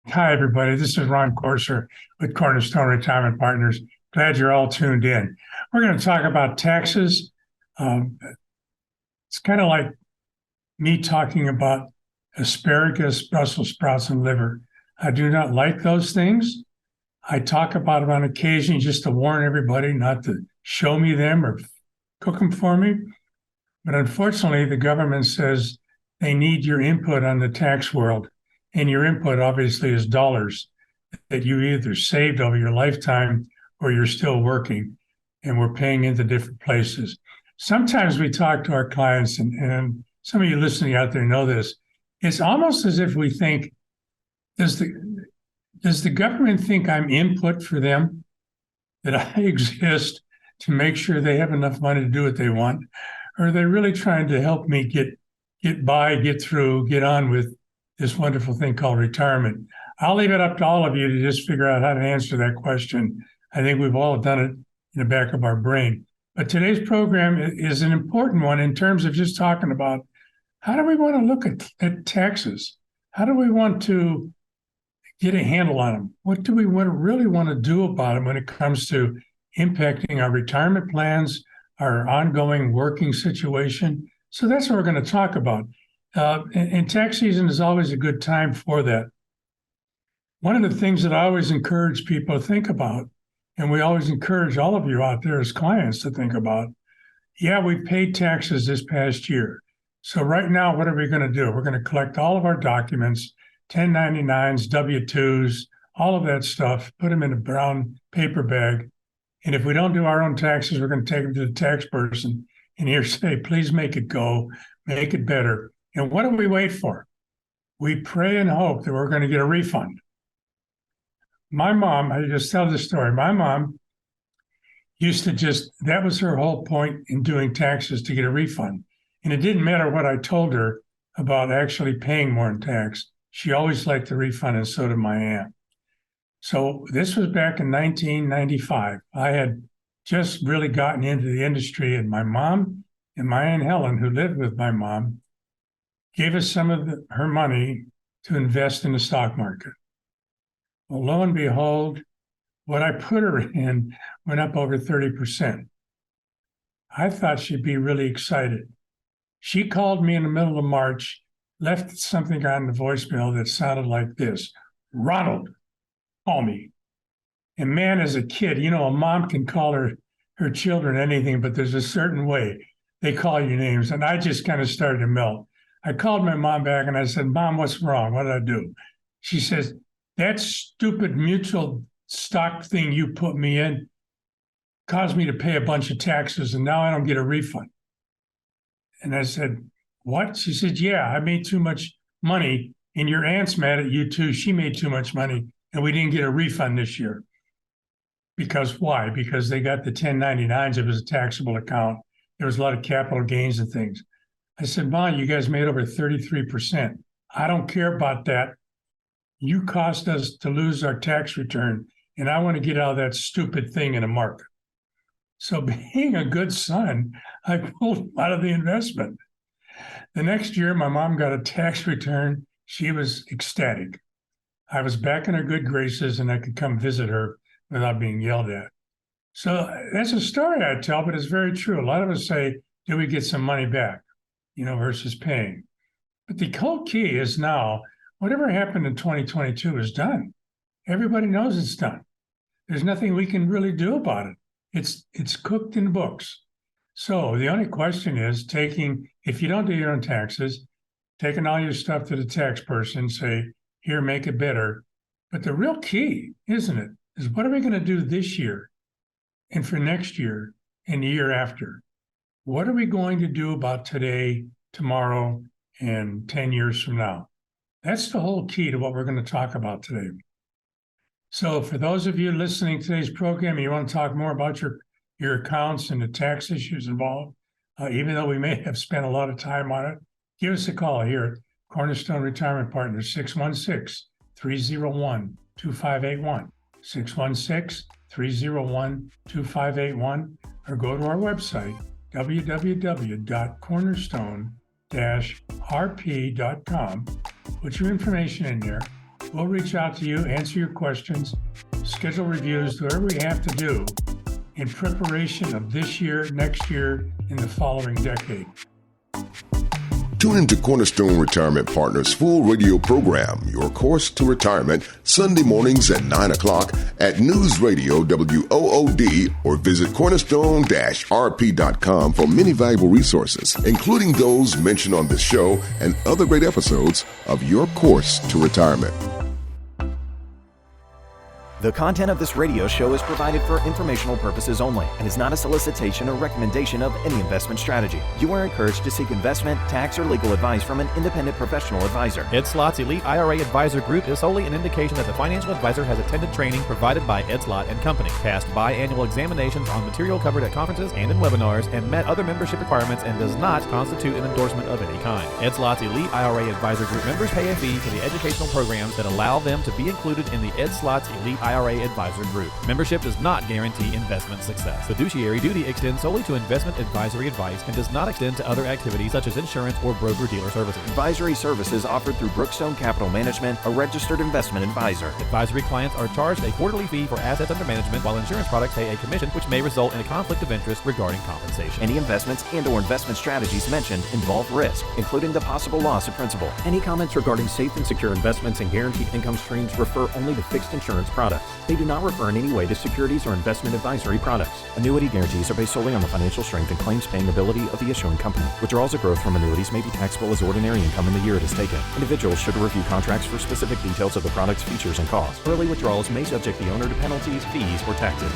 Hi, everybody. This is Ron Corser with Cornerstone Retirement Partners. Glad you're all tuned in. We're going to talk about taxes. Um, it's kind of like me talking about asparagus, Brussels sprouts, and liver. I do not like those things. I talk about them on occasion just to warn everybody not to show me them or cook them for me. But unfortunately, the government says they need your input on the tax world. And your input obviously is dollars that you either saved over your lifetime or you're still working and we're paying into different places. Sometimes we talk to our clients, and some of you listening out there know this. It's almost as if we think, does the government think I'm input for them, that I exist to make sure they have enough money to do what they want? Or are they really trying to help me get by, get through, get on with this wonderful thing called retirement? I'll leave it up to all of you to just figure out how to answer that question. I think we've all done it in the back of our brain. But today's program is an important one in terms of just talking about how do we want to look at taxes? How do we want to get a handle on them? What do we really want to do about them when it comes to impacting our retirement plans, our ongoing working situation? So that's what we're going to talk about. And tax season is always a good time for that. One of the things that I always encourage people to think about, and we always encourage all of you out there as clients to think about, yeah, we paid taxes this past year. So right now, what are we going to do? We're going to collect all of our documents, 1099s, W-2s, all of that stuff, put them in a brown paper bag. And if we don't do our own taxes, we're going to take them to the tax person and here say, please make it go, make it better. And what do we wait for? We pray and hope that we're going to get a refund. My mom, I just tell the story. My mom used to that was her whole point in doing taxes, to get a refund. And it didn't matter what I told her about actually paying more in tax. She always liked the refund, and so did my aunt. So this was back in 1995. I had just really gotten into the industry, and my mom and my Aunt Helen, who lived with my mom, gave us some of her money to invest in the stock market. Well, lo and behold, what I put her in went up over 30%. I thought she'd be really excited. She called me in the middle of March, left something on the voicemail that sounded like this: Ronald, call me. And man, as a kid, a mom can call her children anything, but there's a certain way they call you names. And I just kind of started to melt. I called my mom back and I said, Mom, what's wrong? What did I do? She says, that stupid mutual stock thing you put me in caused me to pay a bunch of taxes, and now I don't get a refund. And I said, what? She said, yeah, I made too much money, and your aunt's mad at you too. She made too much money, and we didn't get a refund this year. Because why? Because they got the 1099s. It was a taxable account. There was a lot of capital gains and things. I said, Mom, you guys made over 33%. I don't care about that. You caused us to lose our tax return, and I want to get out of that stupid thing in the market. So being a good son, I pulled him out of the investment. The next year, my mom got a tax return. She was ecstatic. I was back in her good graces, and I could come visit her without being yelled at. So that's a story I tell, but it's very true. A lot of us say, do we get some money back, versus paying? But the whole key is now, whatever happened in 2022 is done. Everybody knows it's done. There's nothing we can really do about it. It's cooked in books. So the only question is if you don't do your own taxes, taking all your stuff to the tax person, say, here, make it better. But the real key, isn't it, is what are we going to do this year and for next year and the year after? What are we going to do about today, tomorrow, and 10 years from now? That's the whole key to what we're going to talk about today. So for those of you listening to today's program, you want to talk more about your accounts and the tax issues involved, even though we may have spent a lot of time on it, give us a call here at Cornerstone Retirement Partners, 616-301-2581, 616-301-2581, or go to our website, www.cornerstone-rp.com. Put your information in there. We'll reach out to you, answer your questions, schedule reviews, do whatever we have to do in preparation of this year, next year, and the following decade. Tune into Cornerstone Retirement Partners' full radio program, Your Course to Retirement, Sunday mornings at 9 o'clock at News Radio WOOD, or visit cornerstone-rp.com for many valuable resources, including those mentioned on this show and other great episodes of Your Course to Retirement. The content of this radio show is provided for informational purposes only and is not a solicitation or recommendation of any investment strategy. You are encouraged to seek investment, tax, or legal advice from an independent professional advisor. Ed Slott's Elite IRA Advisor Group is solely an indication that the financial advisor has attended training provided by Ed Slott and Company, passed biannual examinations on material covered at conferences and in webinars, and met other membership requirements, and does not constitute an endorsement of any kind. Ed Slott's Elite IRA Advisor Group members pay a fee for the educational programs that allow them to be included in the Ed Slott's Elite IRA Advisor Group. Membership does not guarantee investment success. Fiduciary duty extends solely to investment advisory advice and does not extend to other activities such as insurance or broker-dealer services. Advisory services offered through Brookstone Capital Management, a registered investment advisor. Advisory clients are charged a quarterly fee for assets under management, while insurance products pay a commission, which may result in a conflict of interest regarding compensation. Any investments and/or investment strategies mentioned involve risk, including the possible loss of principal. Any comments regarding safe and secure investments and guaranteed income streams refer only to fixed insurance products. They do not refer in any way to securities or investment advisory products. Annuity guarantees are based solely on the financial strength and claims paying ability of the issuing company. Withdrawals of growth from annuities may be taxable as ordinary income in the year it is taken. Individuals should review contracts for specific details of the product's features and costs. Early withdrawals may subject the owner to penalties, fees, or taxes.